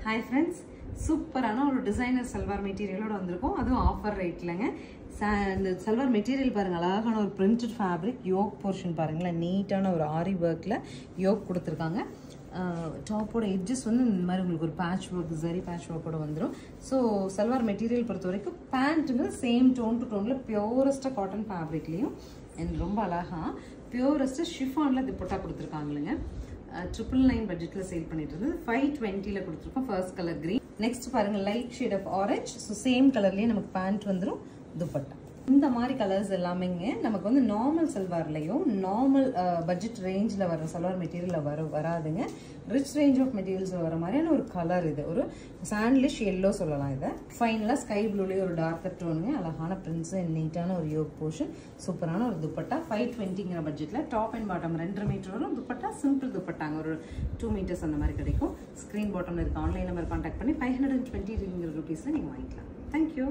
Hi friends, சூப்பரான ஒரு designer salwar மெட்டீரியலோட வந்திருக்கும். அதுவும் ஆஃபர் ரேட்லங்க. இந்த சல்வார் மெட்டீரியல் பாருங்க, அழகான ஒரு பிரிண்டட் ஃபேப்ரிக். யோக் போர்ஷன் பாருங்களேன், நீட்டான ஒரு ஆரி ஒர்க்கில் யோக் கொடுத்துருக்காங்க. டாப்போட எட்ஜஸ் வந்து இந்த மாதிரி உங்களுக்கு ஒரு பேட்ச் ஒர்க், சரி பேட்ச் ஒர்க்கோட வந்துடும். ஸோ சல்வார் மெட்டீரியல் பொறுத்த வரைக்கும் பேண்ட்டுங்கிறது சேம் டோன் டு டோனில் பியூரஸ்ட்டாக காட்டன் ஃபேப்ரிக்லேயும் அண்ட் ரொம்ப அழகாக பியூரஸ்ட்டாக ஷிஃபானில் துப்பட்டா கொடுத்துருக்காங்களுங்க. 999 பட்ஜெட்டில் சேல் பண்ணிட்டு இருந்தது. 520 கொடுத்துருக்கோம். First colour green. நெக்ஸ்ட் பாருங்க, light shade of orange. So same கலர்லேயே நமக்கு பேண்ட் வந்துடும், துப்பட்டா. இந்த மாதிரி கலர்ஸ் எல்லாமேங்க நமக்கு வந்து நார்மல் சல்வார்லையும் நார்மல் பட்ஜெட் ரேஞ்சில் வர சல்வார் மெட்டீரியலில் வராதுங்க. ரிச் ரேஞ்ச் ஆஃப் மெட்டீரியல்ஸில் வர மாதிரியான ஒரு கலர் இது. ஒரு சாண்ட்லிஷ் எல்லோ சொல்லலாம் இதை. ஃபைனலாக ஸ்கை ப்ளூலேயே ஒரு டார்க்கர் டோனுங்க. அழகான பிரிண்ட்ஸ் அண்ட் நீட்டான ஒரு யோக் போர்ஷன். சூப்பரான ஒரு துப்பட்டா. 520 பட்ஜெட்டில் டாப் அண்ட் பாட்டம் 2 மீட்டர் வரும். துப்பட்டா சிம்பிள் துப்பட்டாங்க, ஒரு 2 மீட்டர்ஸ் அந்த மாதிரி கிடைக்கும். ஸ்க்ரீன் பாட்டமில் இருக்க ஆன்லைன் நம்பர் கான்டாக்ட் பண்ணி 520 ரூபீஸில் நீங்கள் வாங்கிக்கலாம். தேங்க்யூ.